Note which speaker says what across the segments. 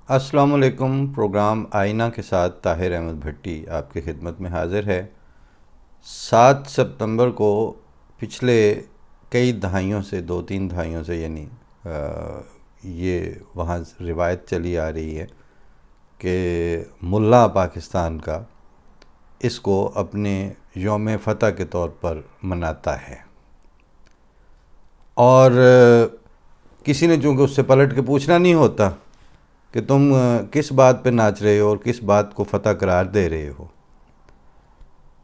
Speaker 1: السلام علیکم۔ پروگرام آئینہ کے ساتھ طاہر احمد بھٹی آپ کی خدمت میں حاضر ہے۔ 7 ستمبر کو پچھلے کئی دہائیوں سے 2-3 دہائیوں سے یہ وہاں روایت چلی آ رہی ہے کہ ملا پاکستان کا اس کو اپنے یوم فتح کے طور پر مناتا ہے، اور کسی نے چونکہ اس سے پلٹ کے پوچھنا نہیں ہوتا کہ تم کس بات پہ ناچ رہے ہو اور کس بات کو فتح قرار دے رہے ہو،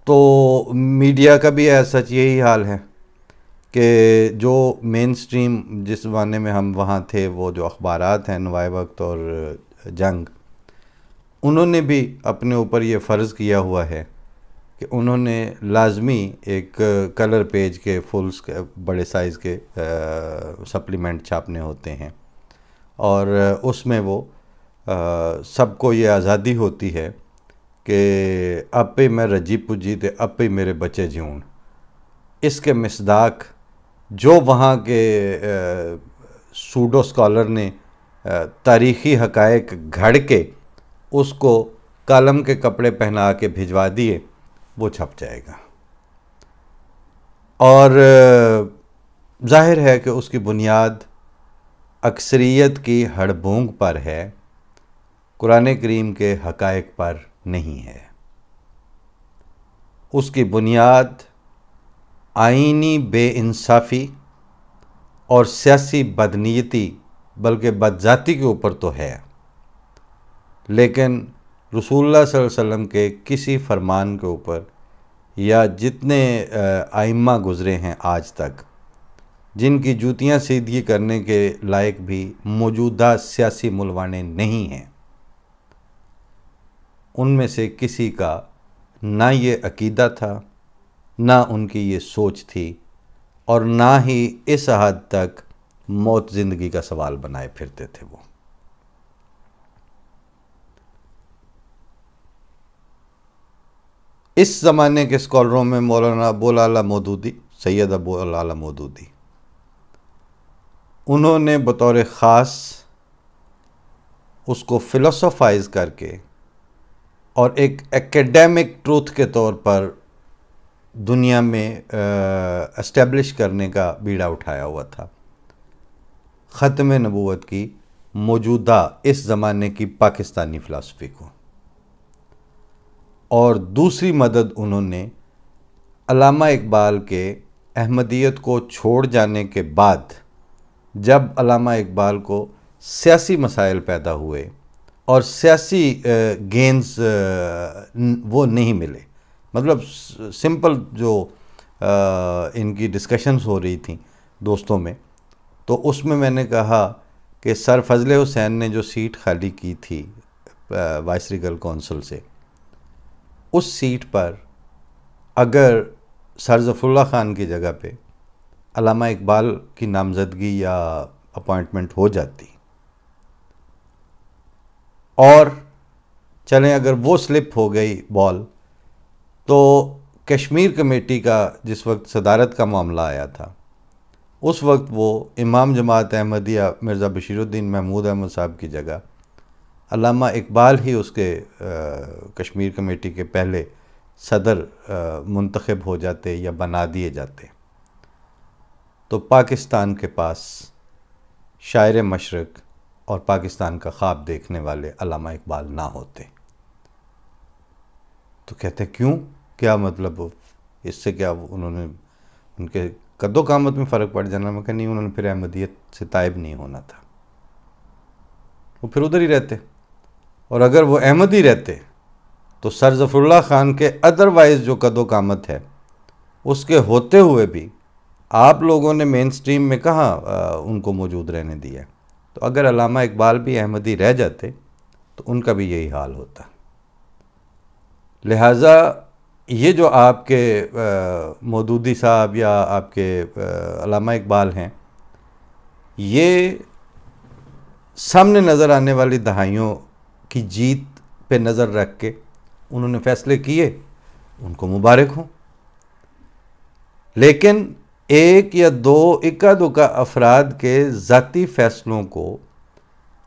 Speaker 1: تو میڈیا کا بھی سچ یہی حال ہے کہ جو مین سٹریم جس زمانے میں ہم وہاں تھے، وہ جو اخبارات ہیں نوائے وقت اور جنگ، انہوں نے بھی اپنے اوپر یہ فرض کیا ہوا ہے کہ انہوں نے لازمی ایک کلر پیج کے بڑے سائز کے سپلیمنٹ چھاپنے ہوتے ہیں، اور اس میں وہ سب کو یہ آزادی ہوتی ہے کہ اپے میں رجی پجی تے اپے میرے بچے جیون۔ اس کے مصداق جو وہاں کے سوڈو اسکالر نے تاریخی حقائق گھڑ کے اس کو کالم کے کپڑے پہنا کے بھجوا دیے، وہ چھپ جائے گا، اور ظاہر ہے کہ اس کی بنیاد اکثریت کی ہڑبونگ پر ہے، قرآن کریم کے حقائق پر نہیں ہے۔ اس کی بنیاد آئینی بے انصافی اور سیاسی بدنیتی بلکہ بدذاتی کے اوپر تو ہے، لیکن رسول اللہ صلی اللہ علیہ وسلم کے کسی فرمان کے اوپر یا جتنے ائمہ گزرے ہیں آج تک، جن کی جوتیاں سیدھی کرنے کے لائق بھی موجودہ سیاسی ملوانے نہیں ہیں، ان میں سے کسی کا نہ یہ عقیدہ تھا، نہ ان کی یہ سوچ تھی، اور نہ ہی اس حد تک موت زندگی کا سوال بنائے پھرتے تھے وہ۔ اس زمانے کے اسکالروں میں مولانا ابو العلا مودودی، سید ابو العلا مودودی، انہوں نے بطور خاص اس کو فلسفائز کر کے اور ایک ایکیڈیمک ٹروتھ کے طور پر دنیا میں اسٹیبلش کرنے کا بیڑا اٹھایا ہوا تھا، ختم نبوت کی موجودہ اس زمانے کی پاکستانی فلسفی کو۔ اور دوسری مدد انہوں نے علامہ اقبال کے احمدیت کو چھوڑ جانے کے بعد، جب علامہ اقبال کو سیاسی مسائل پیدا ہوئے اور سیاسی گینز وہ نہیں ملے، مطلب سمپل جو ان کی ڈسکشنز ہو رہی تھیں دوستوں میں، تو اس میں نے کہا کہ سر فضل حسین نے جو سیٹ خالی کی تھی وائس ریگل کونسل سے، اس سیٹ پر اگر سر ظفر اللہ خان کی جگہ پہ علامہ اقبال کی نامزدگی یا اپوائنٹمنٹ ہو جاتی، اور چلیں اگر وہ سلپ ہو گئی بال، تو کشمیر کمیٹی کا جس وقت صدارت کا معاملہ آیا تھا، اس وقت وہ امام جماعت احمدیہ مرزا بشیر الدین محمود احمد صاحب کی جگہ علامہ اقبال ہی اس کے کشمیر کمیٹی کے پہلے صدر منتخب ہو جاتے یا بنا دیے جاتے، تو پاکستان کے پاس شاعر مشرق اور پاکستان کا خواب دیکھنے والے علامہ اقبال نہ ہوتے۔ تو کہتے کیوں، کیا مطلب، اس سے کیا انہوں نے ان کے قد و قامت میں فرق پڑ جانا؟ میں کہا نہیں، انہوں نے پھر احمدیت سے تائب نہیں ہونا تھا، وہ پھر ادھر ہی رہتے، اور اگر وہ احمدی رہتے تو سر ظفر اللہ خان کے ادروائز جو قد و قامت ہے اس کے ہوتے ہوئے بھی آپ لوگوں نے مین سٹریم میں کہاں ان کو موجود رہنے دیا۔ تو اگر علامہ اقبال بھی احمدی رہ جاتے تو ان کا بھی یہی حال ہوتا۔ لہٰذا یہ جو آپ کے مودودی صاحب یا آپ کے علامہ اقبال ہیں، یہ سامنے نظر آنے والی دہائیوں کی جیت پہ نظر رکھ کے انہوں نے فیصلے کیے، ان کو مبارک ہوں، لیکن ایک یا دو اکا دکا افراد کے ذاتی فیصلوں کو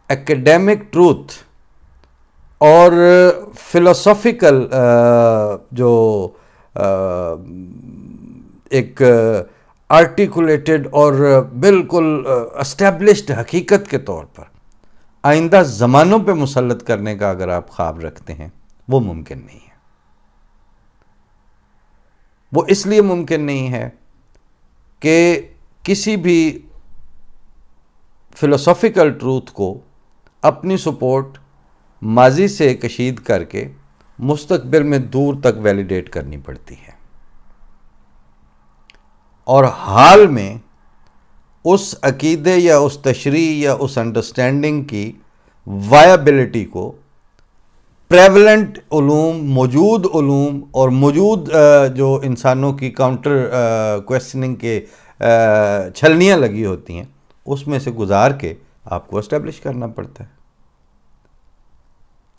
Speaker 1: ایکیڈیمک ٹروتھ اور فلسافیکل جو ایک آرٹیکولیٹڈ اور بالکل اسٹیبلشڈ حقیقت کے طور پر آئندہ زمانوں پہ مسلط کرنے کا اگر آپ خواب رکھتے ہیں، وہ ممکن نہیں ہے۔ وہ اس لیے ممکن نہیں ہے کہ کسی بھی فلسافیکل ٹروتھ کو اپنی سپورٹ ماضی سے کشید کر کے مستقبل میں دور تک ویلیڈیٹ کرنی پڑتی ہے، اور حال میں اس عقیدے یا اس تشریح یا اس انڈرسٹینڈنگ کی وائبلٹی کو پریولنٹ علوم، موجود علوم اور موجود جو انسانوں کی کاؤنٹر کویسچننگ کے چھلنیاں لگی ہوتی ہیں، اس میں سے گزار کے آپ کو اسٹیبلش کرنا پڑتا ہے۔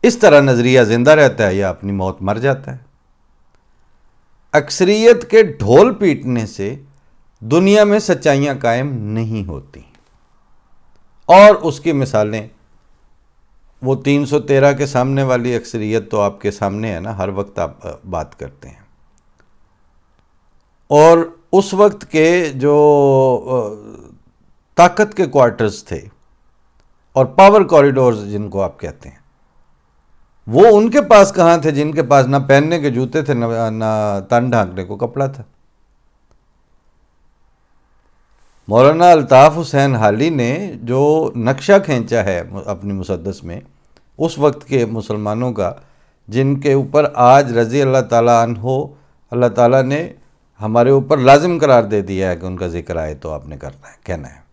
Speaker 1: اس طرح نظریہ زندہ رہتا ہے یا اپنی موت مر جاتا ہے۔ اکثریت کے ڈھول پیٹنے سے دنیا میں سچائیاں قائم نہیں ہوتی، اور اس کی مثالیں وہ 313 کے سامنے والی اکثریت تو آپ کے سامنے ہے نا، ہر وقت آپ بات کرتے ہیں، اور اس وقت کے جو طاقت کے کوارٹرز تھے اور پاور کوریڈورز جن کو آپ کہتے ہیں، وہ ان کے پاس کہاں تھے جن کے پاس نہ پہننے کے جوتے تھے نہ تن ڈھانکنے کو کپڑا تھا۔ مولانا الطاف حسین حالی نے جو نقشہ کھینچا ہے اپنی مسدس میں اس وقت کے مسلمانوں کا، جن کے اوپر آج رضی اللہ تعالیٰ عنہ اللہ تعالیٰ نے ہمارے اوپر لازم قرار دے دیا ہے کہ ان کا ذکر آئے تو آپ نے کرنا ہے، کہنا ہے۔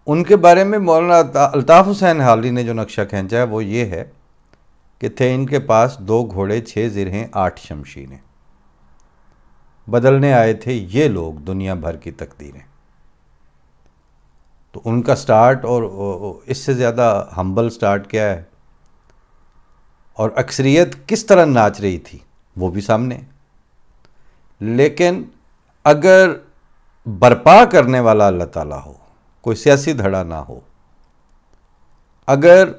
Speaker 1: ان کے بارے میں مولانا الطاف حسین حالی نے جو نقشہ کھینچا ہے وہ یہ ہے کہ تھے ان کے پاس 2 گھوڑے 6 زرہیں 8 شمشیریں، بدلنے آئے تھے یہ لوگ دنیا بھر کی تقدیریں۔ تو ان کا سٹارٹ اور اس سے زیادہ ہمبل سٹارٹ کیا ہے، اور اکثریت کس طرح ناچ رہی تھی وہ بھی سامنے ہے۔ لیکن اگر برپا کرنے والا اللہ تعالیٰ ہو، کوئی سیاسی دھڑا نہ ہو، اگر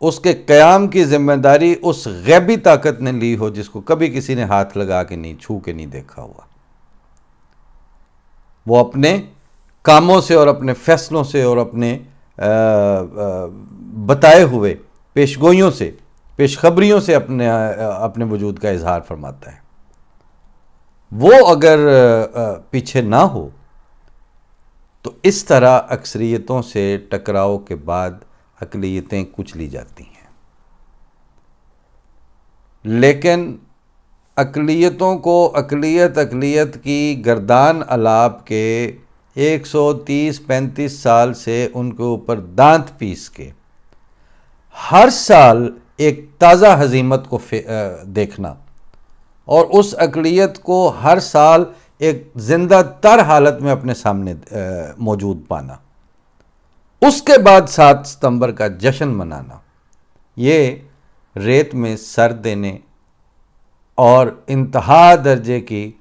Speaker 1: اس کے قیام کی ذمہ داری اس غیبی طاقت نے لی ہو جس کو کبھی کسی نے ہاتھ لگا کے نہیں، چھو کے نہیں دیکھا ہوا، وہ اپنے کاموں سے اور اپنے فیصلوں سے اور اپنے بتائے ہوئے پیشگوئیوں سے، پیشخبریوں سے اپنے وجود کا اظہار فرماتا ہے، وہ اگر پیچھے نہ ہو تو اس طرح اکثریتوں سے ٹکراؤ کے بعد اقلیتیں کچلی جاتی ہیں۔ لیکن اقلیتوں کو اقلیت کی گردان الاپ کے 130-35 سال سے ان کے اوپر دانت پیس کے ہر سال ایک تازہ ہزیمت کو دیکھنا، اور اس اقلیت کو ہر سال ایک زندہ تر حالت میں اپنے سامنے موجود پانا، اس کے بعد 7 ستمبر کا جشن منانا، یہ ریت میں سر دینے اور انتہا درجے کی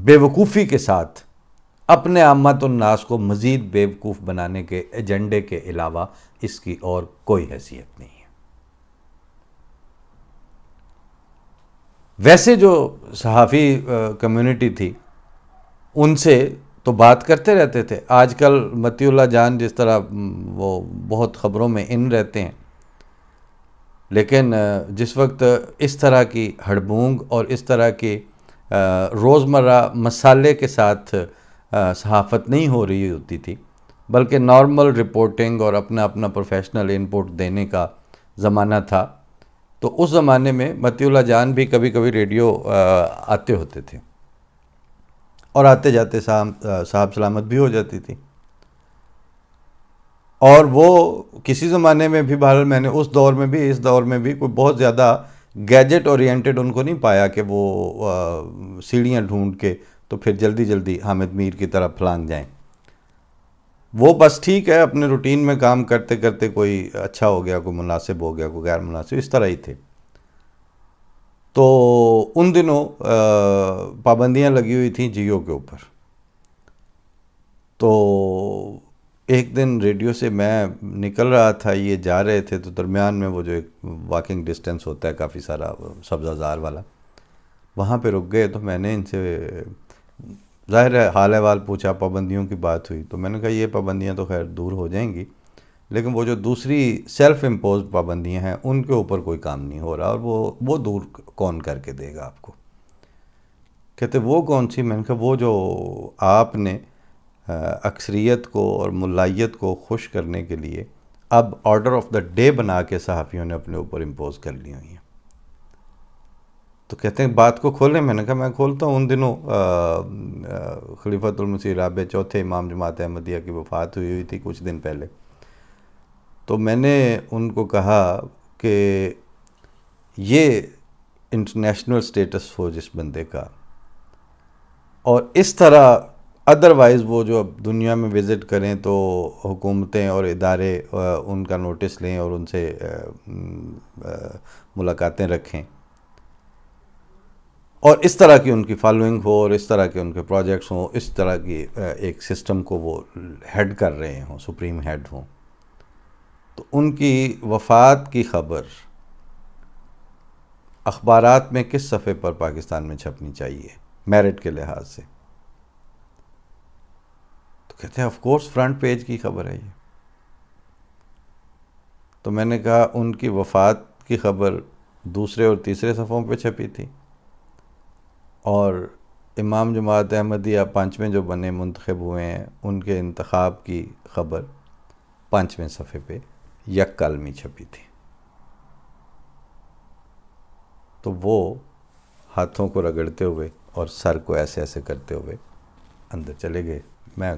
Speaker 1: بے وقوفی کے ساتھ اپنے عامت الناس کو مزید بے وقوف بنانے کے ایجنڈے کے علاوہ اس کی اور کوئی حیثیت نہیں ہے۔ ویسے جو صحافی کمیونٹی تھی ان سے تو بات کرتے رہتے تھے، آج کل متی اللہ جان جس طرح وہ بہت خبروں میں ان رہتے ہیں، لیکن جس وقت اس طرح کی ہڑبونگ اور اس طرح کی روزمرہ مسالے کے ساتھ صحافت نہیں ہو رہی ہوتی تھی، بلکہ نارمل رپورٹنگ اور اپنا پروفیشنل انپوٹ دینے کا زمانہ تھا، تو اس زمانے میں متی اللہ جان بھی کبھی کبھی ریڈیو آتے ہوتے تھے، اور آتے جاتے صاحب سلامت بھی ہو جاتی تھی، اور وہ کسی زمانے میں بھی بہرحال میں نے اس دور میں بھی اس دور میں بھی کوئی بہت زیادہ گیجٹ اورینٹڈ ان کو نہیں پایا کہ وہ سیڑھیاں ڈھونڈ کے تو پھر جلدی حامد میر کی طرف پھلانگ جائیں۔ وہ بس ٹھیک ہے اپنے روٹین میں کام کرتے کرتے کوئی اچھا ہو گیا، کوئی مناسب ہو گیا، کوئی غیر مناسب، اس طرح ہی تھے۔ تو ان دنوں پابندیاں لگی ہوئی تھیں جیو کے اوپر، تو ایک دن ریڈیو سے میں نکل رہا تھا، یہ جا رہے تھے، تو درمیان میں وہ جو ایک واکنگ ڈسٹینس ہوتا ہے کافی سارا سبزہ زار والا، وہاں پہ رک گئے. تو میں نے ان سے ظاہر ہے حال احوال پوچھا، پابندیوں کی بات ہوئی. تو میں نے کہا یہ پابندیاں تو خیر دور ہو جائیں گی، لیکن وہ جو دوسری سیلف امپوزڈ پابندیاں ہیں ان کے اوپر کوئی کام نہیں ہو رہا، اور وہ دور کون کر کے دے گا آپ کو؟ کہتے وہ کون سی؟ میں نے کہا وہ جو آپ نے اکثریت کو اور ملائیت کو خوش کرنے کے لیے اب آرڈر آف دا ڈے بنا کے صحافیوں نے اپنے اوپر امپوز کر لی ہوئی ہیں. تو کہتے ہیں بات کو کھولیں. میں نے کہا میں کھولتا ہوں. ان دنوں خلیفۃ المسیح رابع چوتھے امام جماعت احمدیہ کی وفات ہوئی تھی کچھ دن پہلے. تو میں نے ان کو کہا کہ یہ انٹرنیشنل سٹیٹس ہو جس بندے کا، اور اس طرح ادروائز وہ جو اب دنیا میں وزٹ کریں تو حکومتیں اور ادارے ان کا نوٹس لیں اور ان سے ملاقاتیں رکھیں، اور اس طرح کی ان کی فالوئنگ ہو اور اس طرح کے ان کے پروجیکٹس ہوں، اس طرح کی ایک سسٹم کو وہ ہیڈ کر رہے ہوں، سپریم ہیڈ ہوں. تو ان کی وفات کی خبر اخبارات میں کس صفحے پر پاکستان میں چھپنی چاہیے میرٹ کے لحاظ سے؟ تو کہتے ہیں آف کورس فرنٹ پیج کی خبر ہے یہ. تو میں نے کہا ان کی وفات کی خبر دوسرے اور تیسرے صفحوں پہ چھپی تھی، اور امام جماعت احمدیہ پانچویں جو بنے منتخب ہوئے ہیں ان کے انتخاب کی خبر پانچویں صفحے پہ یک کالمی چھپی تھی. تو وہ ہاتھوں کو رگڑتے ہوئے اور سر کو ایسے ایسے کرتے ہوئے اندر چلے گئے. میں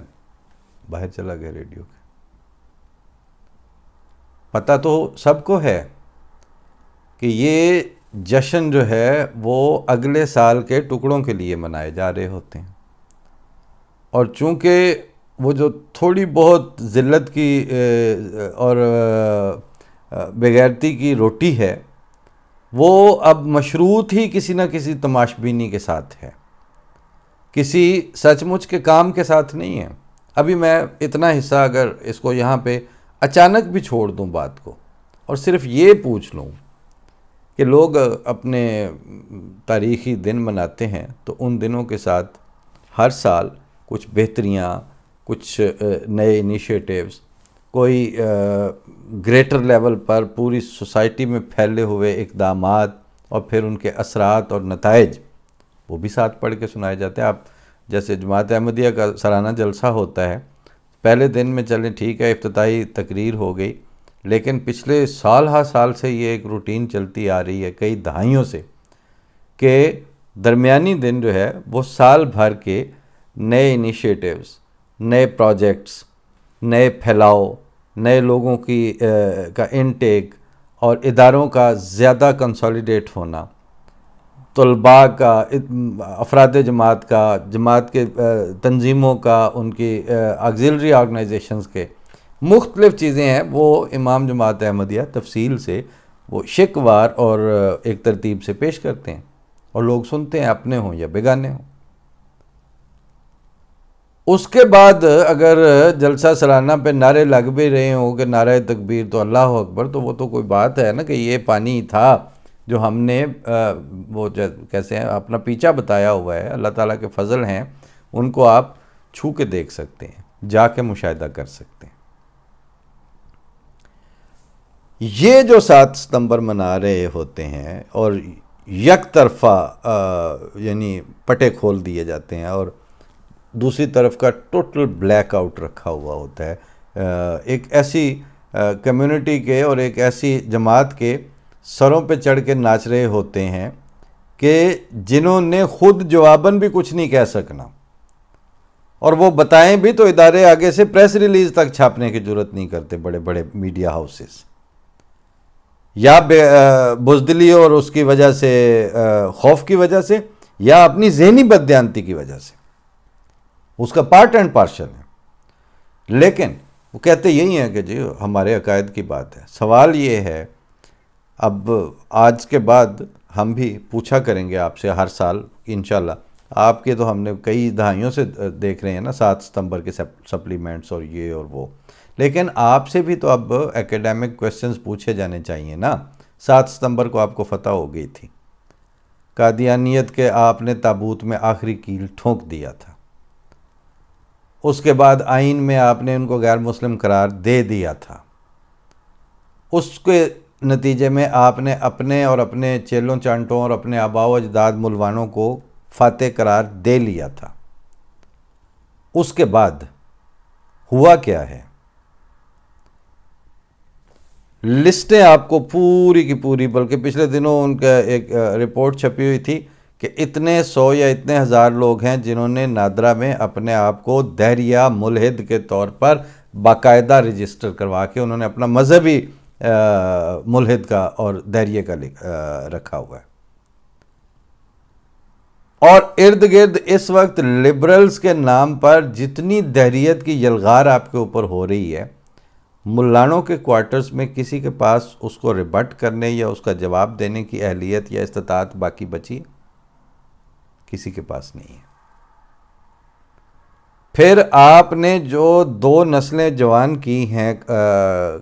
Speaker 1: باہر چلا گیا ریڈیو کے. پتہ تو سب کو ہے کہ یہ جشن جو ہے وہ اگلے سال کے ٹکڑوں کے لیے منائے جا رہے ہوتے ہیں، اور چونکہ وہ جو تھوڑی بہت ذلت کی اور بغیرتی کی روٹی ہے وہ اب مشروط ہی کسی نہ کسی تماش بینی کے ساتھ ہے، کسی سچ مچ کے کام کے ساتھ نہیں ہے. ابھی میں اتنا حصہ اگر اس کو یہاں پہ اچانک بھی چھوڑ دوں بات کو، اور صرف یہ پوچھ لوں کہ لوگ اپنے تاریخی دن مناتے ہیں تو ان دنوں کے ساتھ ہر سال کچھ بہتریاں، کچھ نئے انیشیٹیوز، کوئی گریٹر لیول پر پوری سوسائٹی میں پھیلے ہوئے اقدامات اور پھر ان کے اثرات اور نتائج وہ بھی ساتھ پڑھ کے سنائے جاتے ہیں. آپ جیسے جماعت احمدیہ کا سالانہ جلسہ ہوتا ہے، پہلے دن میں چلیں ٹھیک ہے افتتاحی تقریر ہو گئی، لیکن پچھلے سال ہا سال سے یہ ایک روٹین چلتی آ رہی ہے کئی دہائیوں سے کہ درمیانی دن جو ہے وہ سال بھر کے نئے انیشیٹیوز، نئے پروجیکٹس، نئے پھیلاؤ، نئے لوگوں کی کا انٹیک اور اداروں کا زیادہ کنسالیڈیٹ ہونا، طلباء کا، افراد جماعت کا، جماعت کے تنظیموں کا، ان کی آگزیلری آرگنائزیشنز کے مختلف چیزیں ہیں، وہ امام جماعت احمدیہ تفصیل سے وہ شکوار اور ایک ترتیب سے پیش کرتے ہیں، اور لوگ سنتے ہیں، اپنے ہوں یا بیگانے ہوں. اس کے بعد اگر جلسہ سالانہ پہ نعرے لگ بھی رہے ہوں کہ نعرہ تکبیر تو اللہ اکبر، تو وہ تو کوئی بات ہے نا کہ یہ پانی تھا جو ہم نے وہ کیسے ہیں اپنا پیچھا بتایا ہوا ہے. اللہ تعالیٰ کے فضل ہیں، ان کو آپ چھو کے دیکھ سکتے ہیں، جا کے مشاہدہ کر سکتے ہیں. یہ جو 7 ستمبر منا رہے ہوتے ہیں اور یک طرفہ یعنی پٹے کھول دیے جاتے ہیں اور دوسری طرف کا ٹوٹل بلیک آؤٹ رکھا ہوا ہوتا ہے، ایک ایسی کمیونٹی کے اور ایک ایسی جماعت کے سروں پہ چڑھ کے ناچ رہے ہوتے ہیں کہ جنہوں نے خود جواباً بھی کچھ نہیں کہہ سکنا، اور وہ بتائیں بھی تو ادارے آگے سے پریس ریلیز تک چھاپنے کی جرت نہیں کرتے، بڑے بڑے میڈیا ہاؤسز، یا بزدلی اور اس کی وجہ سے خوف کی وجہ سے، یا اپنی ذہنی بددیانتی کی وجہ سے، اس کا پارٹ اینڈ پارشل ہے. لیکن وہ کہتے یہی ہیں کہ جی ہمارے عقائد کی بات ہے. سوال یہ ہے، اب آج کے بعد ہم بھی پوچھا کریں گے آپ سے ہر سال انشاءاللہ، آپ کے تو ہم نے کئی دہائیوں سے دیکھ رہے ہیں نا 7 ستمبر کے سپلیمنٹس اور یہ اور وہ، لیکن آپ سے بھی تو اب ایکیڈیمک کویسچنز پوچھے جانے چاہیے نا۔ 7 ستمبر کو آپ کو فتح ہو گئی تھی، قادیانیت کے آپ نے تابوت میں آخری کیل ٹھونک دیا تھا، اس کے بعد آئین میں آپ نے ان کو غیر مسلم قرار دے دیا تھا، اس کے نتیجے میں آپ نے اپنے اور اپنے چیلوں چانٹوں اور اپنے آباء و اجداد ملوانوں کو فاتح قرار دے لیا تھا۔ اس کے بعد ہوا کیا ہے؟ لسٹیں آپ کو پوری کی پوری، بلکہ پچھلے دنوں ان کا ایک رپورٹ چھپی ہوئی تھی کہ اتنے 100 یا اتنے ہزار لوگ ہیں جنہوں نے نادرا میں اپنے آپ کو دہریہ ملحد کے طور پر باقاعدہ رجسٹر کروا کے انہوں نے اپنا مذہبی ملحد کا اور دہریے کا رکھا ہوا ہے۔ اور ارد گرد اس وقت لبرلز کے نام پر جتنی دہریت کی یلغار آپ کے اوپر ہو رہی ہے، ملانوں کے کوارٹرز میں کسی کے پاس اس کو ریبٹ کرنے یا اس کا جواب دینے کی اہلیت یا استطاعت باقی بچی؟ کسی کے پاس نہیں ہے۔ پھر آپ نے جو 2 نسلیں جوان کی ہیں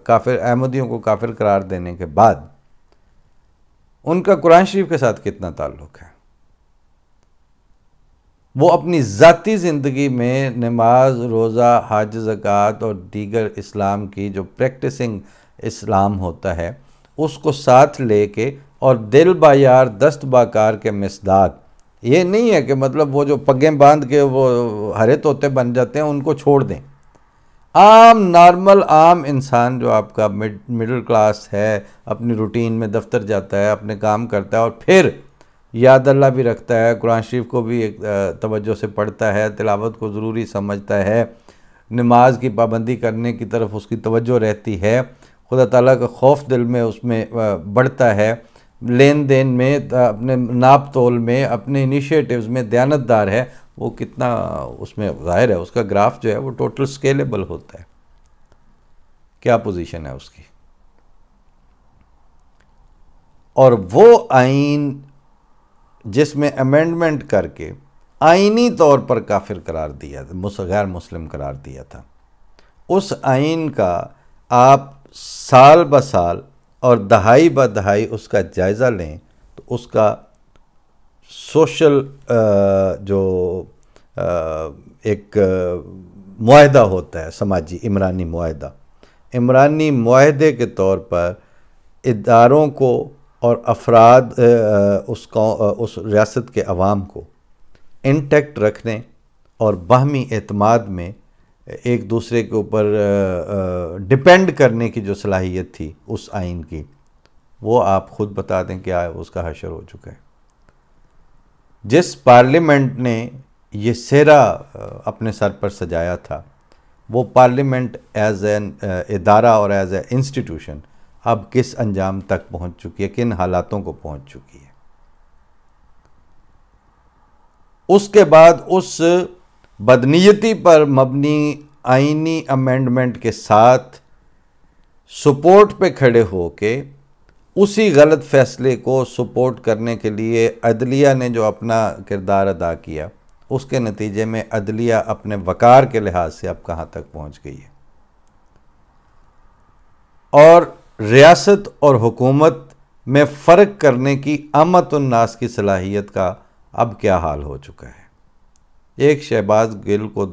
Speaker 1: کافر احمدیوں کو کافر قرار دینے کے بعد، ان کا قرآن شریف کے ساتھ کتنا تعلق ہے؟ وہ اپنی ذاتی زندگی میں نماز، روزہ، حج، زکوٰۃ اور دیگر اسلام کی جو پریکٹسنگ اسلام ہوتا ہے اس کو ساتھ لے کے، اور دل با یار دست با کار کے مصداق، یہ نہیں ہے کہ مطلب وہ جو پگیں باندھ کے وہ ہرے طوطے بن جاتے ہیں ان کو چھوڑ دیں۔ عام نارمل عام انسان جو آپ کا مڈل کلاس ہے، اپنی روٹین میں دفتر جاتا ہے، اپنے کام کرتا ہے، اور پھر یاد اللہ بھی رکھتا ہے، قرآن شریف کو بھی ایک توجہ سے پڑھتا ہے، تلاوت کو ضروری سمجھتا ہے، نماز کی پابندی کرنے کی طرف اس کی توجہ رہتی ہے، خدا تعالیٰ کا خوف دل میں اس میں بڑھتا ہے، لین دین میں، اپنے ناپ تول میں، اپنے انیشیٹیوز میں دیانت دار ہے، وہ کتنا اس میں ظاہر ہے، اس کا گراف جو ہے وہ ٹوٹل سکیلیبل ہوتا ہے۔ کیا پوزیشن ہے اس کی؟ اور وہ آئین جس میں امینڈمنٹ کر کے آئینی طور پر کافر قرار دیا تھا، غیر مسلم قرار دیا تھا، اس آئین کا آپ سال بہ سال اور دہائی بہ دہائی اس کا جائزہ لیں تو اس کا سوشل جو ایک معاہدہ ہوتا ہے سماجی، عمرانی معاہدے کے طور پر اداروں کو اور افراد اس ریاست کے عوام کو انٹیکٹ رکھنے اور باہمی اعتماد میں ایک دوسرے کے اوپر ڈیپینڈ کرنے کی جو صلاحیت تھی اس آئین کی، وہ آپ خود بتا دیں کیا اس کا حشر ہو چکا ہے۔ جس پارلیمنٹ نے یہ سہرا اپنے سر پر سجایا تھا، وہ پارلیمنٹ ایز این ادارہ اور ایز اے انسٹیٹیوشن اب کس انجام تک پہنچ چکی ہے، کن حالاتوں کو پہنچ چکی ہے۔ اس کے بعد اس بدنیتی پر مبنی آئینی امینڈمنٹ کے ساتھ سپورٹ پہ کھڑے ہو کے اسی غلط فیصلے کو سپورٹ کرنے کے لیے عدلیہ نے جو اپنا کردار ادا کیا، اس کے نتیجے میں عدلیہ اپنے وقار کے لحاظ سے اب کہاں تک پہنچ گئی ہے، اور ریاست اور حکومت میں فرق کرنے کی عامت الناس کی صلاحیت کا اب کیا حال ہو چکا ہے۔ ایک شہباز گل کو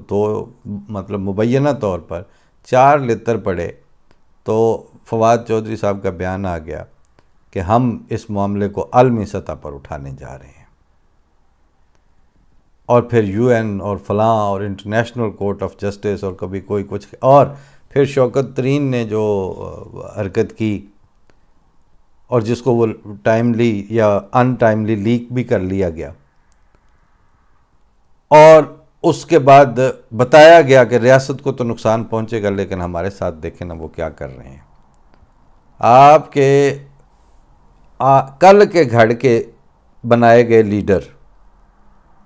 Speaker 1: مبینہ طور پر 4 لتر پڑے تو فواد چودھری صاحب کا بیان آ گیا کہ ہم اس معاملے کو عالمی سطح پر اٹھانے جا رہے ہیں، اور پھر UN اور فلاں اور انٹرنیشنل کورٹ آف جسٹس اور کبھی کوئی کچھ، اور پھر شوکت ترین نے جو حرکت کی اور جس کو وہ ٹائملی یا ان ٹائملی لیک بھی کر لیا گیا، اور اس کے بعد بتایا گیا کہ ریاست کو تو نقصان پہنچے گا لیکن ہمارے ساتھ دیکھیں نا وہ کیا کر رہے ہیں۔ آپ کے کل کے گھڑ کے بنائے گئے لیڈر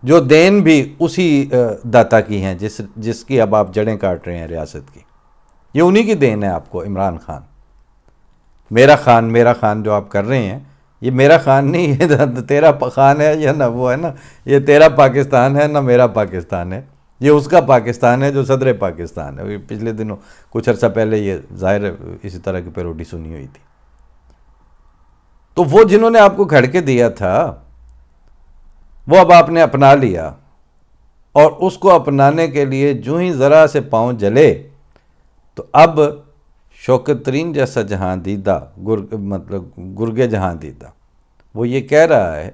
Speaker 1: جو دین بھی اسی داتا کی ہیں جس کی اب آپ جڑیں کاٹ رہے ہیں ریاست کی، یہ انہی کی دین ہے آپ کو۔ عمران خان، میرا خان جو آپ کر رہے ہیں، یہ میرا خان نہیں، یہ تیرا خان ہے یا نہ وہ ہے نا، یہ تیرا پاکستان ہے نہ میرا پاکستان ہے، یہ اس کا پاکستان ہے جو صدر پاکستان ہے. پچھلے دنوں کچھ عرصہ پہلے یہ ظاہر اسی طرح کی پیروڈی سنی ہوئی تھی. تو وہ جنہوں نے آپ کو کھڑ کے دیا تھا وہ اب آپ نے اپنا لیا، اور اس کو اپنانے کے لیے جو ہی ذرا سے پاؤں جلے تو اب شوکت ترین جیسا جہاں دیدہ مطلب گرگے جہاں دیدہ وہ یہ کہہ رہا ہے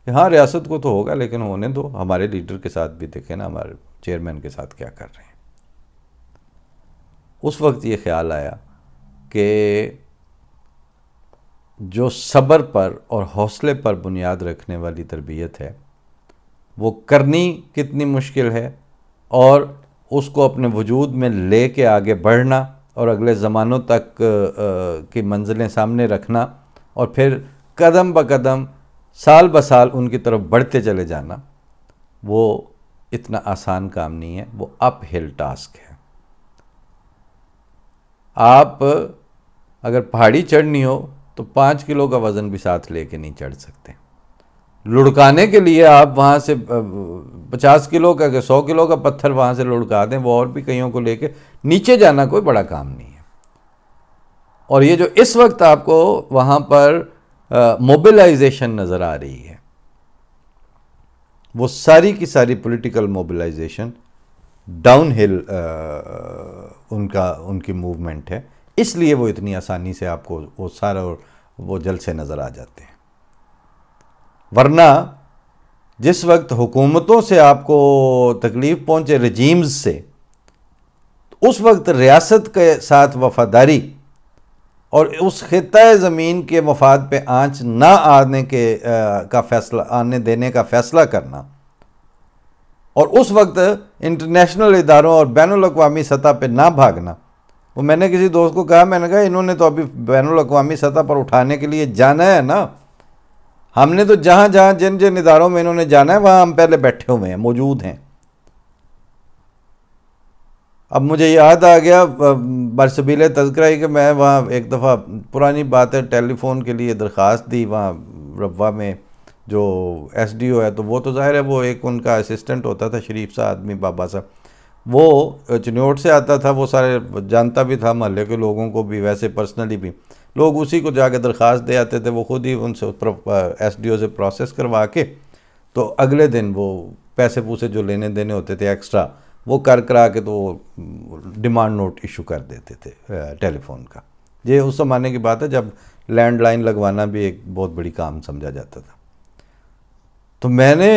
Speaker 1: کہ ہاں ریاست کو تو ہوگا لیکن ہونے دو، ہمارے لیڈر کے ساتھ بھی دیکھیں نا ہمارے چیئرمین کے ساتھ کیا کر رہے ہیں. اس وقت یہ خیال آیا کہ جو صبر پر اور حوصلے پر بنیاد رکھنے والی تربیت ہے وہ کرنی کتنی مشکل ہے، اور اس کو اپنے وجود میں لے کے آگے بڑھنا اور اگلے زمانوں تک کی منزلیں سامنے رکھنا اور پھر قدم بقدم سال بسال ان کی طرف بڑھتے چلے جانا، وہ اتنا آسان کام نہیں ہے، وہ اپ ہل ٹاسک ہے. آپ اگر پہاڑی چڑھنی ہو تو 5 کلو کا وزن بھی ساتھ لے کے نہیں چڑھ سکتے. لڑکانے کے لیے آپ وہاں سے 50 کلو کا کہ 100 کلو کا پتھر وہاں سے لڑکا دیں، وہ اور بھی کئیوں کو لے کے نیچے جانا کوئی بڑا کام نہیں ہے. اور یہ جو اس وقت آپ کو وہاں پر موبلائزیشن نظر آ رہی ہے، وہ ساری کی ساری پولیٹیکل موبلائزیشن ڈاؤن ہل ان کی موومنٹ ہے. اس لیے وہ اتنی آسانی سے آپ کو وہ سارا وہ جلسے نظر آ جاتے ہیں. ورنہ جس وقت حکومتوں سے آپ کو تکلیف پہنچے، رجیمز سے، اس وقت ریاست کے ساتھ وفاداری اور اس خطۂ زمین کے مفاد پہ آنچ نہ آنے کا فیصلہ آنے دینے کا فیصلہ کرنا، اور اس وقت انٹرنیشنل اداروں اور بین الاقوامی سطح پہ نہ بھاگنا. وہ میں نے کسی دوست کو کہا، میں نے کہا انہوں نے تو ابھی بین الاقوامی سطح پر اٹھانے کے لیے جانا ہے نا، ہم نے تو جہاں جہاں جن جن اداروں میں انہوں نے جانا ہے وہاں ہم پہلے بیٹھے ہوئے ہیں، موجود ہیں. اب مجھے یاد آ گیا برسبیل تذکرہ ہی کہ میں وہاں ایک دفعہ پرانی بات ہے ٹیلی فون کے لیے درخواست دی وہاں ربوہ میں، جو ایس ڈی او ہے تو وہ تو ظاہر ہے وہ ایک ان کا اسسٹنٹ ہوتا تھا، شریف سا آدمی بابا صاحب، وہ چنیوٹ سے آتا تھا، وہ سارے جانتا بھی تھا محلے کے لوگوں کو بھی، ویسے پرسنلی بھی لوگ اسی کو جا کے درخواست دے آتے تھے. وہ خود ہی ان سے ایس ڈی او سے پروسیس کروا کے تو اگلے دن وہ پیسے پوسے جو لینے دینے ہوتے تھے ایکسٹرا وہ کرا کے تو وہ ڈیمانڈ نوٹ ایشو کر دیتے تھے ٹیلی فون کا. یہ اس زمانے کی بات ہے جب لینڈ لائن لگوانا بھی ایک بہت بڑی کام سمجھا جاتا تھا. تو میں نے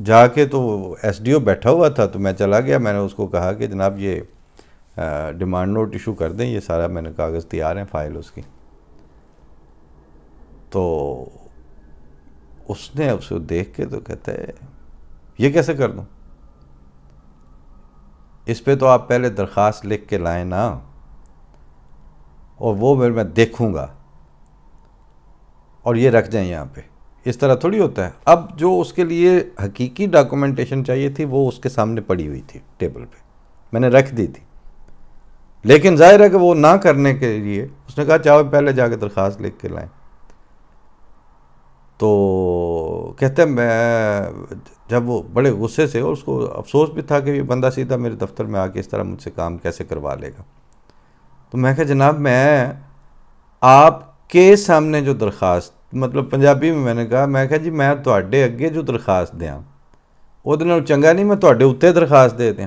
Speaker 1: جا کے تو ایس ڈی او بیٹھا ہوا تھا تو میں چلا گیا، میں نے اس کو کہا کہ جناب یہ ڈیمانڈ نوٹ ایشو کر دیں، یہ سارا میں نے کاغذ تیار ہیں فائل اس کی. تو اس نے اسے دیکھ کے تو کہتا ہے یہ کیسے کر دوں، اس پہ تو آپ پہلے درخواست لکھ کے لائیں نا، اور وہ میں دیکھوں گا اور یہ رکھ جائیں یہاں پہ. اس طرح تھوڑی ہوتا ہے. اب جو اس کے لیے حقیقی ڈاکومنٹیشن چاہیے تھی وہ اس کے سامنے پڑی ہوئی تھی ٹیبل پہ، میں نے رکھ دی تھی. لیکن ظاہر ہے کہ وہ نہ کرنے کے لیے اس نے کہا چاہو پہلے جا کے درخواست لکھ کے لائیں. تو کہتے ہیں میں جب وہ بڑے غصے سے، اور اس کو افسوس بھی تھا کہ یہ بندہ سیدھا میرے دفتر میں آ کے اس طرح مجھ سے کام کیسے کروا لے گا. تو میں کہا جناب میں آپ کے سامنے جو درخواست، مطلب پنجابی میں نے کہا، میں کہا جی میں تواڈے اگے جو درخواست دیاں وہ دن چنگا نہیں میں تواڈے اتنے درخواست دے دیں.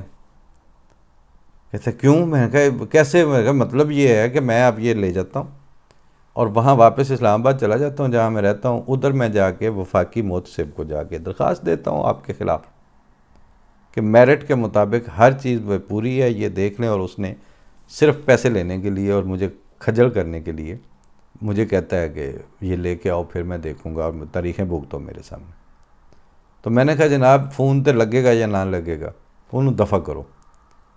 Speaker 1: کہتے کیوں؟ میں نے کہا کیسے؟ میں نے کہا مطلب یہ ہے کہ میں اب یہ لے جاتا ہوں اور وہاں واپس اسلام آباد چلا جاتا ہوں جہاں میں رہتا ہوں، ادھر میں جا کے وفاقی محتسب کو جا کے درخواست دیتا ہوں آپ کے خلاف کہ میرٹ کے مطابق ہر چیز وہ پوری ہے، یہ دیکھ لیں. اور اس نے صرف پیسے لینے کے لیے اور مجھے کھجل کرنے کے لیے مجھے کہتا ہے کہ یہ لے کے آؤ پھر میں دیکھوں گا اور تاریخیں بھگتو میرے سامنے. تو میں نے کہا جناب فون تے لگے گا یا نہ لگے گا انہوں دفع کرو،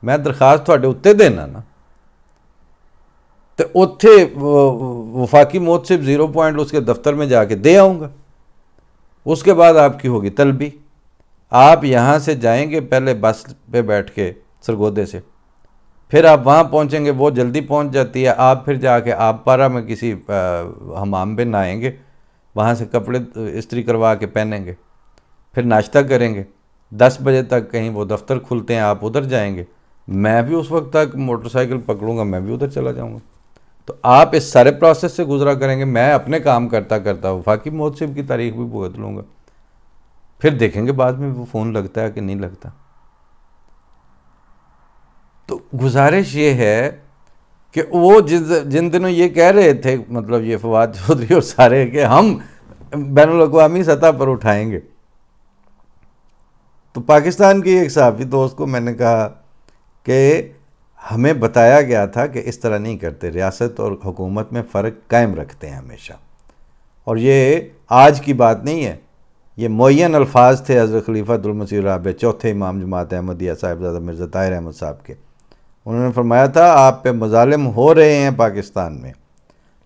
Speaker 1: میں درخواست تھوڑے اتنے دینا نا، تو اتھے وفاقی محتسب 0 پوائنٹ اس کے دفتر میں جا کے دے آؤں گا. اس کے بعد آپ کی ہوگی طلبی. آپ یہاں سے جائیں گے پہلے بس پہ بیٹھ کے سرگودے سے، پھر آپ وہاں پہنچیں گے، وہ جلدی پہنچ جاتی ہے، آپ پھر جا کے آپ پارہ میں کسی حمام پہ نہائیں گے، وہاں سے کپڑے استری کروا کے پہنیں گے، پھر ناشتہ کریں گے، 10 بجے تک کہیں وہ دفتر کھلتے ہیں، آپ ادھر جائیں گے، میں بھی اس وقت تک موٹر سائیکل پکڑوں گا، میں بھی ادھر چلا جاؤں گا۔ تو آپ اس سارے پروسیس سے گزرا کریں گے، میں اپنے کام کرتا کرتا وفاقی محتسب کی تاریخ بھی بھگت لوں گا، پھر دیکھیں گے بعد میں وہ فون لگتا ہے کہ نہیں لگتا۔ تو گزارش یہ ہے کہ وہ جن دنوں یہ کہہ رہے تھے، مطلب یہ فواد چودھری اور سارے، کہ ہم بین الاقوامی سطح پر اٹھائیں گے، تو پاکستان کی ایک صحافی دوست کو میں نے کہا کہ ہمیں بتایا گیا تھا کہ اس طرح نہیں کرتے، ریاست اور حکومت میں فرق قائم رکھتے ہیں ہمیشہ، اور یہ آج کی بات نہیں ہے، یہ معین الفاظ تھے حضرت خلیفۃ المسیح الرابع چوتھے امام جماعت احمدیہ صاحبزادہ مرزا طاہر احمد صاحب کے۔ انہوں نے فرمایا تھا آپ پہ مظالم ہو رہے ہیں پاکستان میں،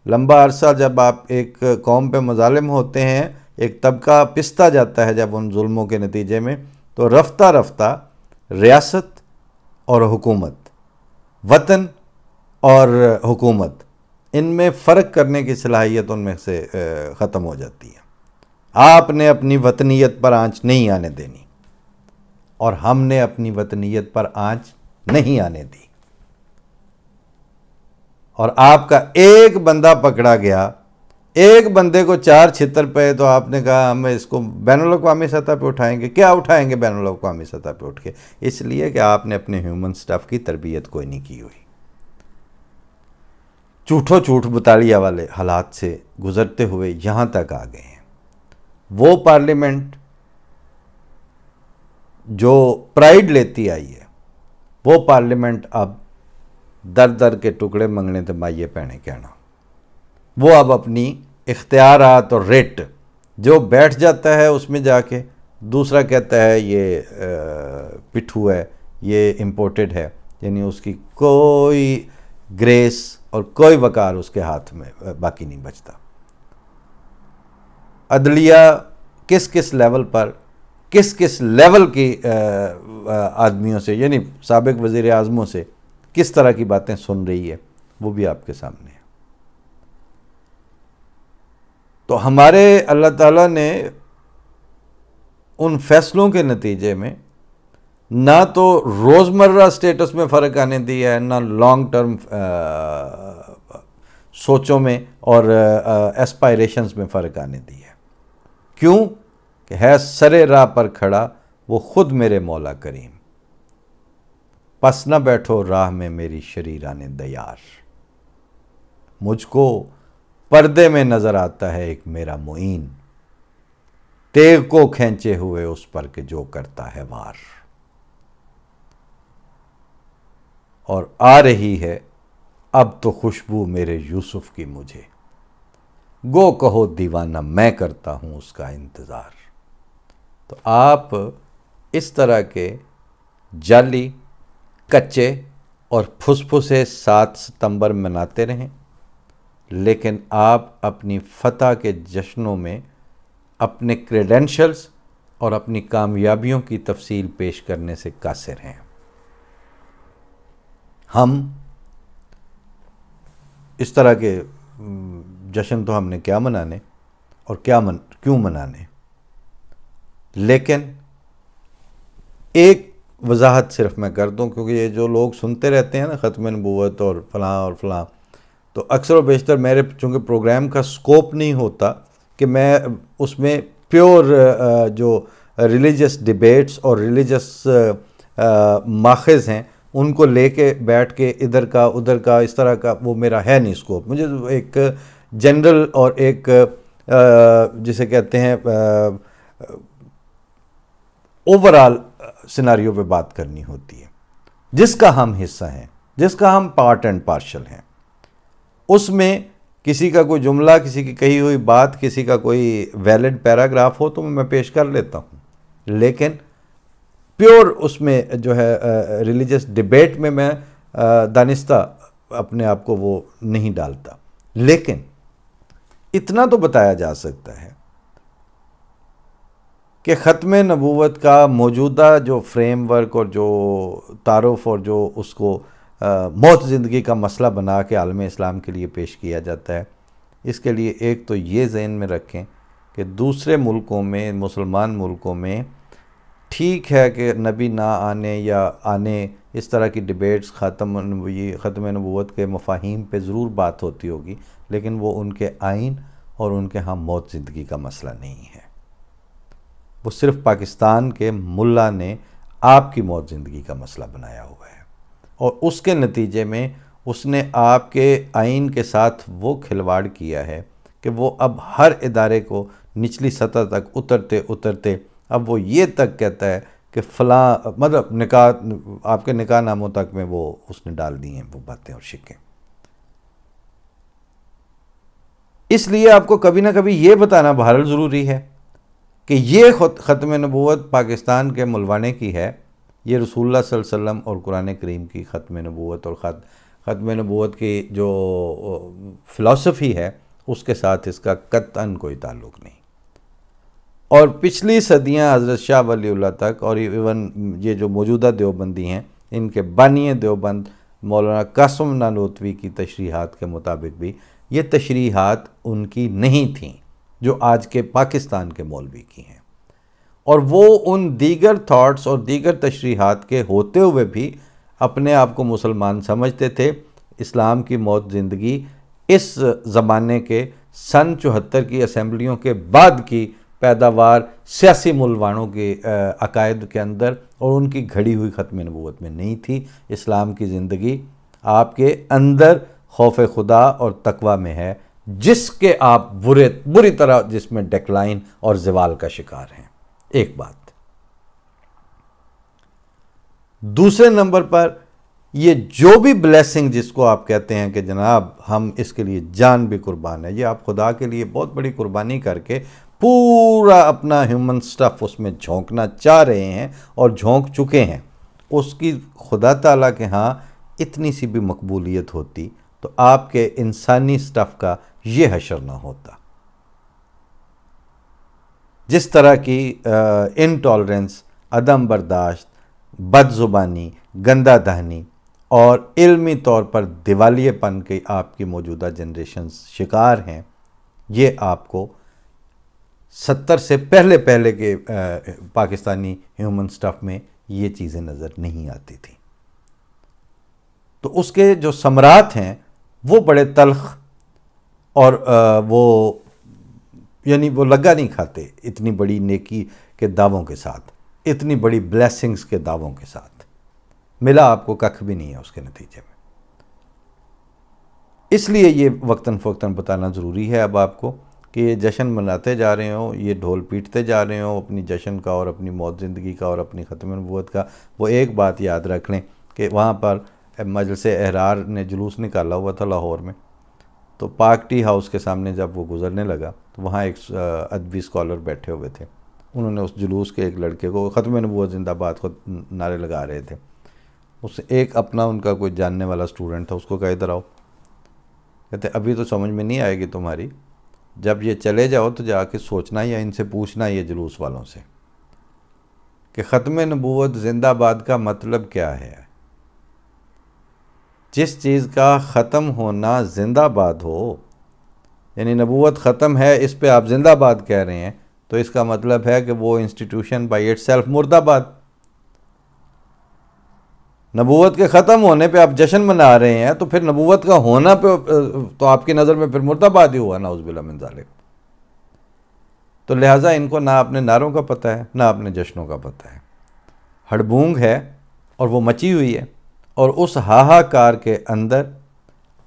Speaker 1: لمبا عرصہ جب آپ ایک قوم پہ مظالم ہوتے ہیں، ایک طبقہ پستا جاتا ہے جب ان ظلموں کے نتیجے میں، تو رفتہ رفتہ ریاست اور حکومت، وطن اور حکومت، ان میں فرق کرنے کی صلاحیت ان میں سے ختم ہو جاتی ہے۔ آپ نے اپنی وطنیت پر آنچ نہیں آنے دینی، اور ہم نے اپنی وطنیت پر آنچ نہیں آنے دی، اور آپ کا ایک بندہ پکڑا گیا، ایک بندے کو 4 چھتر پہ، تو آپ نے کہا ہم اس کو بین الاقوامی سطح پہ اٹھائیں گے۔ کیا اٹھائیں گے بین الاقوامی سطح پہ اٹھ کے؟ اس لیے کہ آپ نے اپنے ہیومن سٹاف کی تربیت کوئی نہیں کی ہوئی، جھوٹ بتالیہ والے حالات سے گزرتے ہوئے یہاں تک آ گئے ہیں۔ وہ پارلیمنٹ جو پرائیڈ لیتی آئی ہے، وہ پارلیمنٹ اب در در کے ٹکڑے منگنے تے مائیے پینے کہنا، وہ اب اپنی اختیارات اور ریٹ جو بیٹھ جاتا ہے اس میں جا کے دوسرا کہتا ہے یہ پٹھو ہے، یہ امپورٹڈ ہے، یعنی اس کی کوئی گریس اور کوئی وقار اس کے ہاتھ میں باقی نہیں بچتا۔ عدلیہ کس لیول پر، کس لیول کی آدمیوں سے، یعنی سابق وزیر اعظموں سے کس طرح کی باتیں سن رہی ہے، وہ بھی آپ کے سامنے ہے۔ تو ہمارے اللہ تعالیٰ نے ان فیصلوں کے نتیجے میں نہ تو روزمرہ سٹیٹس میں فرق آنے دیا ہے، نہ لانگ ٹرم سوچوں میں اور ایسپائریشنز میں فرق آنے دیا ہے۔ کیوں کہ ہے سرے راہ پر کھڑا وہ خود میرے مولا کریم، پس نہ بیٹھو راہ میں میری شریران دیار، مجھ کو پردے میں نظر آتا ہے ایک میرا معین، تیغ کو کھینچے ہوئے اس پر کہ جو کرتا ہے وار، اور آ رہی ہے اب تو خوشبو میرے یوسف کی مجھے، گو کہو دیوانہ میں کرتا ہوں اس کا انتظار۔ تو آپ اس طرح کے جعلی، کچے اور پھسے 7 ستمبر مناتے رہیں، لیکن آپ اپنی فتح کے جشنوں میں اپنے کریڈینشلز اور اپنی کامیابیوں کی تفصیل پیش کرنے سے قاصر ہیں۔ ہم اس طرح کے جشن تو ہم نے کیا منانے اور کیوں منانے، لیکن ایک وضاحت صرف میں کر دوں، کیونکہ یہ جو لوگ سنتے رہتے ہیں نا ختم نبوت اور فلاں اور فلاں، تو اکثر و بیشتر میرے چونکہ پروگرام کا سکوپ نہیں ہوتا کہ میں اس میں پیور جو ریلیجس ڈیبیٹس اور ریلیجس ماخذ ہیں ان کو لے کے بیٹھ کے ادھر کا ادھر کا اس طرح کا وہ میرا ہے نہیں سکوپ۔ مجھے ایک جنرل اور ایک جسے کہتے ہیں اوورال سیناریو پہ بات کرنی ہوتی ہے، جس کا ہم حصہ ہیں، جس کا ہم پارٹ اینڈ پارشل ہیں۔ اس میں کسی کا کوئی جملہ، کسی کی کہی ہوئی بات، کسی کا کوئی ویلڈ پیراگراف ہو تو میں پیش کر لیتا ہوں، لیکن پیور اس میں جو ہے ریلیجس ڈیبیٹ میں دانستہ اپنے آپ کو وہ نہیں ڈالتا۔ لیکن اتنا تو بتایا جا سکتا ہے کہ ختم نبوت کا موجودہ جو فریم ورک اور جو تعارف اور جو اس کو موت زندگی کا مسئلہ بنا کے عالم اسلام کے لیے پیش کیا جاتا ہے۔ اس کے لیے ایک تو یہ ذہن میں رکھیں کہ دوسرے ملکوں میں، مسلمان ملکوں میں ٹھیک ہے کہ نبی نہ آنے یا آنے، اس طرح کی ڈیبیٹس ختم نبوت کے مفاہیم پہ ضرور بات ہوتی ہوگی، لیکن وہ ان کے آئین اور ان کے ہاں موت زندگی کا مسئلہ نہیں ہے۔ وہ صرف پاکستان کے ملا نے آپ کی موت زندگی کا مسئلہ بنایا ہوا ہے، اور اس کے نتیجے میں اس نے آپ کے آئین کے ساتھ وہ کھلواڑ کیا ہے کہ وہ اب ہر ادارے کو نچلی سطح تک اترتے اب وہ یہ تک کہتا ہے کہ فلاں مطلب نکاح، آپ کے نکاح ناموں تک میں وہ اس نے ڈال دی ہیں وہ باتیں اور شکیں۔ اس لیے آپ کو کبھی نہ کبھی یہ بتانا بہرحال ضروری ہے کہ یہ ختم نبوت پاکستان کے ملوانے کی ہے، یہ رسول اللہ صلی اللہ علیہ وسلم اور قرآن کریم کی ختم نبوت اور ختم نبوت کی جو فلسفی ہے اس کے ساتھ اس کا قطعاً کوئی تعلق نہیں۔ اور پچھلی صدیاں حضرت شاہ ولی اللہ تک، اور ایون یہ جو موجودہ دیوبندی ہیں، ان کے بانی دیوبند مولانا قاسم نانوتوی کی تشریحات کے مطابق بھی یہ تشریحات ان کی نہیں تھیں جو آج کے پاکستان کے مولوی کی ہیں، اور وہ ان دیگر تھاٹس اور دیگر تشریحات کے ہوتے ہوئے بھی اپنے آپ کو مسلمان سمجھتے تھے۔ اسلام کی موت زندگی اس زمانے کے سن 74 کی اسمبلیوں کے بعد کی پیداوار سیاسی ملوانوں کے عقائد کے اندر اور ان کی گھڑی ہوئی ختم نبوت میں نہیں تھی۔ اسلام کی زندگی آپ کے اندر خوف خدا اور تقوی میں ہے، جس کے آپ بری طرح جس میں ڈیکلائن اور زوال کا شکار ہیں۔ ایک بات۔ دوسرے نمبر پر یہ جو بھی بلیسنگ جس کو آپ کہتے ہیں کہ جناب ہم اس کے لیے جان بھی قربان ہے، یہ آپ خدا کے لیے بہت بڑی قربانی کر کے پورا اپنا ہیومن سٹف اس میں جھونکنا چاہ رہے ہیں اور جھونک چکے ہیں، اس کی خدا تعالیٰ کے ہاں اتنی سی بھی مقبولیت ہوتی تو آپ کے انسانی سٹف کا یہ حشر نہ ہوتا۔ جس طرح کی انٹالرنس، عدم برداشت، بد زبانی، گندہ دہنی اور علمی طور پر دیوالیے پن کے آپ کی موجودہ جنریشنز شکار ہیں، یہ آپ کو 70 سے پہلے کے پاکستانی ہیومن سٹف میں یہ چیزیں نظر نہیں آتی تھیں۔ تو اس کے جو ثمرات ہیں وہ بڑے تلخ اور وہ لگا نہیں کھاتے اتنی بڑی نیکی کے دعووں کے ساتھ، اتنی بڑی بلیسنگز کے دعووں کے ساتھ ملا آپ کو ککھ بھی نہیں ہے اس کے نتیجے میں۔ اس لیے یہ وقتاً فوقتاً بتانا ضروری ہے اب آپ کو کہ یہ جشن مناتے جا رہے ہوں، یہ ڈھول پیٹتے جا رہے ہوں اپنی جشن کا اور اپنی موت زندگی کا اور اپنی ختم نبوت کا، وہ ایک بات یاد رکھ لیں کہ وہاں پر مجلس احرار نے جلوس نکالا ہوا تھا لاہور میں، تو پاک ٹی ہاؤس کے سامنے جب وہ گزرنے لگا تو وہاں ایک ادبی اسکالر بیٹھے ہوئے تھے، انہوں نے اس جلوس کے ایک لڑکے کو ختم نبوت زندہ باد کو نعرے لگا رہے تھے، اس ایک اپنا ان کا کوئی جاننے والا اسٹوڈنٹ تھا، اس کو کہا ادھر آؤ، کہتے ابھی تو سمجھ میں نہیں آئے گی تمہاری، جب یہ چلے جاؤ تو جا کے سوچنا یا ان سے پوچھنا یہ جلوس والوں سے کہ ختم نبوت زندہ باد کا مطلب کیا ہے۔ جس چیز کا ختم ہونا زندہ باد ہو، یعنی نبوت ختم ہے اس پہ آپ زندہ باد کہہ رہے ہیں، تو اس کا مطلب ہے کہ وہ انسٹیٹیوشن بائی اٹ سیلف مرد آباد۔ نبوت کے ختم ہونے پہ آپ جشن منا رہے ہیں تو پھر نبوت کا ہونا پہ تو آپ کی نظر میں پھر مرد آباد ہی ہوا، نعوذ باللہ من ذالک۔ تو لہٰذا ان کو نہ اپنے نعروں کا پتہ ہے نہ اپنے جشنوں کا پتہ ہے، ہڑبونگ ہے اور وہ مچی ہوئی ہے، اور اس ہاہاکار کے اندر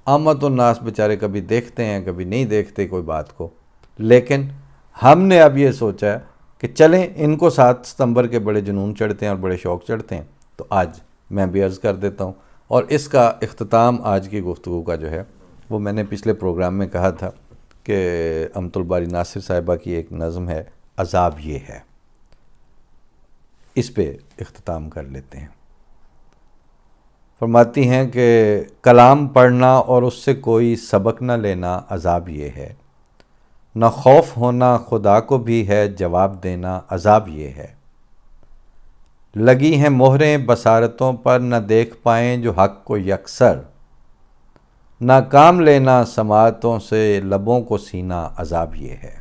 Speaker 1: عامت الناس بیچارے کبھی دیکھتے ہیں کبھی نہیں دیکھتے کوئی بات کو، لیکن ہم نے اب یہ سوچا ہے کہ چلیں ان کو 7 ستمبر کے بڑے جنون چڑھتے ہیں اور بڑے شوق چڑھتے ہیں، تو آج میں بھی عرض کر دیتا ہوں، اور اس کا اختتام آج کی گفتگو کا جو ہے وہ میں نے پچھلے پروگرام میں کہا تھا کہ امت الباری ناصر صاحبہ کی ایک نظم ہے عذاب یہ ہے، اس پہ اختتام کر لیتے ہیں۔ فرماتی ہیں کہ کلام پڑھنا اور اس سے کوئی سبق نہ لینا عذاب یہ ہے، نہ خوف ہونا خدا کو بھی ہے جواب دینا عذاب یہ ہے، لگی ہیں مہریں بصارتوں پر نہ دیکھ پائیں جو حق کو یکسر، نہ کام لینا سماعتوں سے لبوں کو سینا عذاب یہ ہے۔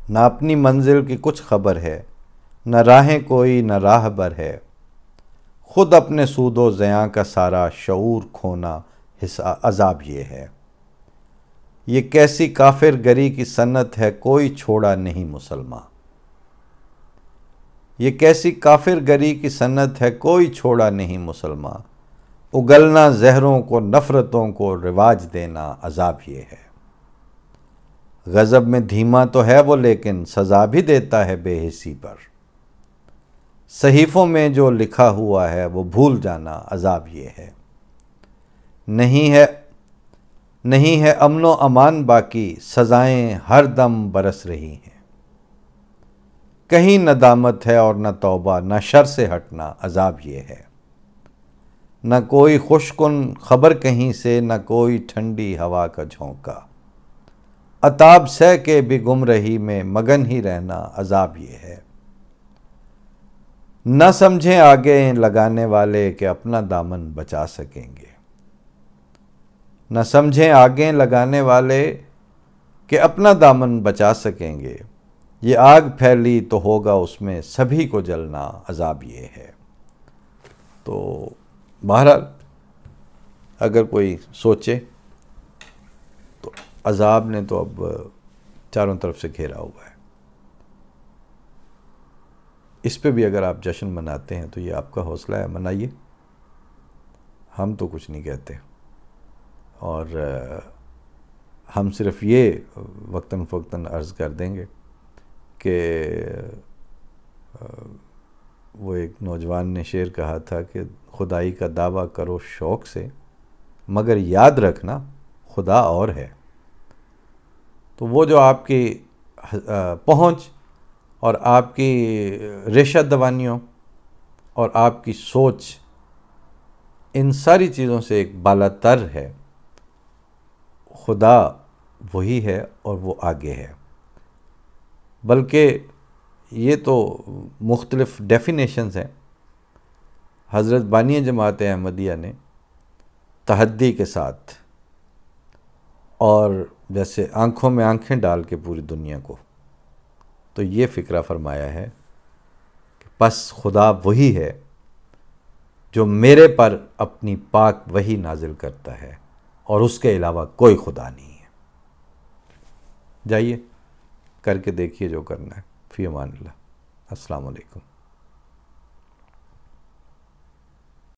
Speaker 1: نہ اپنی منزل کی کچھ خبر ہے، نہ راہیں کوئی نہ راہ بر ہے، خود اپنے سود و زیاں کا سارا شعور کھونا عذاب یہ ہے۔ یہ کیسی کافر گری کی سنت ہے کوئی چھوڑا نہیں مسلمان، یہ کیسی کافر گری کی سنت ہے کوئی چھوڑا نہیں مسلمان، اگلنا زہروں کو نفرتوں کو رواج دینا عذاب یہ ہے۔ غضب میں دھیما تو ہے وہ لیکن سزا بھی دیتا ہے بے حسی پر، صحیفوں میں جو لکھا ہوا ہے وہ بھول جانا عذاب یہ ہے۔ نہیں ہے امن و امان باقی، سزائیں ہر دم برس رہی ہیں، کہیں ندامت ہے اور نہ توبہ، نہ شر سے ہٹنا عذاب یہ ہے۔ نہ کوئی خوش کن خبر کہیں سے، نہ کوئی ٹھنڈی ہوا کا جھونکا، عتاب سہ کے بھی گم رہی میں مگن ہی رہنا عذاب یہ ہے۔ نہ سمجھیں آگے لگانے والے کہ اپنا دامن بچا سکیں گے، نہ سمجھیں آگے لگانے والے کہ اپنا دامن بچا سکیں گے، یہ آگ پھیلی تو ہوگا اس میں سبھی کو جلنا عذاب یہ ہے۔ تو بہرحال اگر کوئی سوچے تو عذاب نے تو اب چاروں طرف سے گھیرا ہوا ہے، اس پہ بھی اگر آپ جشن مناتے ہیں تو یہ آپ کا حوصلہ ہے، منائیے، ہم تو کچھ نہیں کہتے، اور ہم صرف یہ وقتاً فوقتاً عرض کر دیں گے کہ وہ ایک نوجوان نے شعر کہا تھا کہ خدائی کا دعویٰ کرو شوق سے، مگر یاد رکھنا خدا اور ہے۔ تو وہ جو آپ کی پہنچ اور آپ کی ریشہ دوانیوں اور آپ کی سوچ، ان ساری چیزوں سے ایک بالا تر ہے، خدا وہی ہے اور وہ آگے ہے۔ بلکہ یہ تو مختلف ڈیفینیشنز ہیں، حضرت بانی جماعت احمدیہ نے تحدی کے ساتھ اور جیسے آنکھوں میں آنکھیں ڈال کے پوری دنیا کو تو یہ فکرہ فرمایا ہے کہ بس خدا وہی ہے جو میرے پر اپنی پاک وحی نازل کرتا ہے اور اس کے علاوہ کوئی خدا نہیں ہے۔ جائیے کر کے دیکھیے جو کرنا ہے۔ فی امان اللہ۔ السلام علیکم۔